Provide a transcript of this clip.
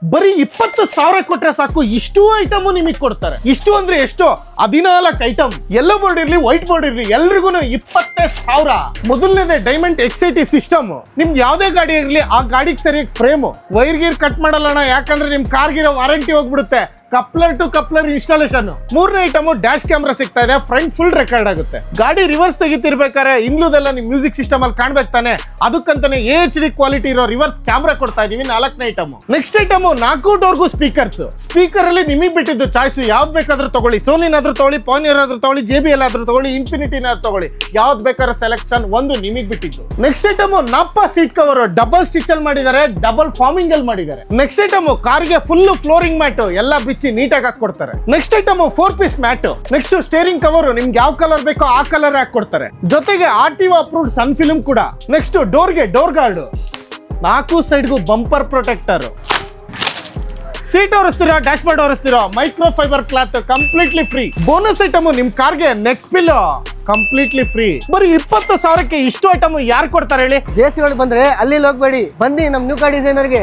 ಬರೀ 20,000 ಕೊಟ್ರೆ ಸಾಕು ಇಷ್ಟು ಐಟಮ್ ನಿಮಗೆ ಕೊಡ್ತಾರೆ. ಇಷ್ಟು ಅಂದ್ರೆ ಎಷ್ಟು? 14 ಐಟಮ್. ಯೆಲ್ಲೋ ಬೋರ್ಡ್ ಇರ್ಲಿ, ವೈಟ್ ಬೋರ್ಡ್ ಇರ್ಲಿ, ಎಲ್ರಿಗೂ 20,000. ಮೊದಲನೇದೇ ಡೈಮಂಡ್ XIT ಸಿಸ್ಟಮ್. ನಿಮ್ದು ಯಾವ್ದೇ ಗಾಡಿ ಇರ್ಲಿ ಆ ಗಾಡಿಗೆ ಸರಿಯಾಗಿ ಫ್ರೇಮ್, ವೈರ್ ಗೀರ್ ಕಟ್ ಮಾಡಲ್ಲ, ಯಾಕಂದ್ರೆ ನಿಮ್ ಕಾರ್ಗಿರೋ ವಾರಂಟಿ ಹೋಗ್ಬಿಡುತ್ತೆ. Coupler to coupler installation. ಮೂರನೇ ಐಟಮ್ ಡ್ಯಾಶ್ ಕ್ಯಾಮ್ರಾ ಸಿಗ್ತಾ ಇದೆ, ಫ್ರಂಟ್ ಫುಲ್ ರೆಕಾರ್ಡ್ ಆಗುತ್ತೆ. ಗಾಡಿ ರಿವರ್ಸ್ ತೆಗಿತಿರ್ಬೇಕಾದ್ರೆ ಇಂಗ್ಲೂದೆಲ್ಲ ನಿಮ್ ಮ್ಯೂಸಿಕ್ ಸಿಸ್ಟಮ್ ಅಲ್ಲಿ ಕಾಣ್ಬೇಕು ತಾನೆ, ಅದಕ್ಕಂತಾನೆ HD ಕ್ವಾಲಿಟಿ ಇರೋ ರಿವರ್ಸ್ ಕ್ಯಾಮ್ರಾ ಕೊಡ್ತಾ ಇದೀವಿ. 4ನೇ ಐಟಮ್. ನೆಕ್ಸ್ಟ್ ಐಟಮ್ 4 ಡೋರ್ಗೂ ಸ್ಪೀಕರ್ಸ್. ಸ್ಪೀಕರ್ ಅಲ್ಲಿ ನಿಮಗೆ ಬಿಟ್ಟಿದ್ದು ಚಾಯ್ಸ್, ಯಾವ್ದು ಬೇಕಾದ್ರೂ ತಗೊಳ್ಳಿ. ಸೋನಿನಾದ್ರೂ ತಗೊಳ್ಳಿ, ಪಾನಿಯರ್ ಆದ್ರೂ ತಗೊಳ್ಳಿ, JBL ಆದ್ರೂ ತಗೊಳ್ಳಿ, ಇನ್ಫಿನಿಟಿನಾದ್ರೂ ತಗೊಳ್ಳಿ, ಯಾವ್ದು ಬೇಕಾದ್ರೂ ಸೆಲೆಕ್ಷನ್. ಒಂದು ನಿಮಗೆ ಬಿಟ್ಟಿದ್ದು. ನೆಕ್ಸ್ಟ್ ಐಟಮ್ ನಪ್ಪ ಸೀಟ್ ಕವರ್, ಡಬಲ್ ಸ್ಟಿಚ್ ಅಲ್ಲಿ ಮಾಡಿದ್ದಾರೆ, ಡಬಲ್ ಫಾರ್ಮಿಂಗ್ ಅಲ್ಲಿ ಮಾಡಿದ್ದಾರೆ. ನೆಕ್ಸ್ಟ್ ಐಟಮ್ ಕಾರ್ಗೆ ಫುಲ್ ಫ್ಲೋರಿಂಗ್ ಮ್ಯಾಟ್ ಎಲ್ಲ ಬಿಚ್ಚಿ ನೀಟಾಗಿ ಹಾಕೊಡ್ತಾರೆ. Next item 4 piece mat. Next steering cover ನಿಮ್ಗೆ ಯಾವ ಕಲರ್ ಬೇಕೋ ಆ ಕಲರ್ ಹಾಕೊಡ್ತಾರೆ. ಜೊತೆಗೆ RTO ಅಪ್ರೂವ್ಡ್ ಸನ್ ಫಿಲ್ಮ್ ಕೂಡ. ನೆಕ್ಸ್ಟ್ ಡೋರ್ಗೆ ಡೋರ್ ಗಾರ್ಡ್, 4 ಸೈಡ್ಗೂ ಬಂಪರ್ ಪ್ರೊಟೆಕ್ಟರ್. ಸೀಟ್ ಒರೆಸ್ತೀರಾ, ಡ್ಯಾಶ್ ಬೋರ್ಡ್ ಒರೆಸ್ತೀರಾ, micro fibre cloth completely free. Bonus item ನಿಮ್ ಕಾರ್ಗೆ ನೆಕ್ ಪಿಲ್ಲೋ ಕಂಪ್ಲೀಟ್ಲಿ ಫ್ರೀ. ಬರೀ 20,000ಕ್ಕೆ ಇಷ್ಟು ಐಟಮ್ ಯಾರು ಕೊಡ್ತಾರೆ ಹೇಳಿ? JC ಒಳಗೆ ಬಂದ್ರೆ ಅಲ್ಲಿ ಹೋಗ್ಬೇಡಿ, ಬನ್ನಿ ನಮ್ ನ್ಯೂ ಕಾರ್ ಡಿಸೈನರ್ಗೆ.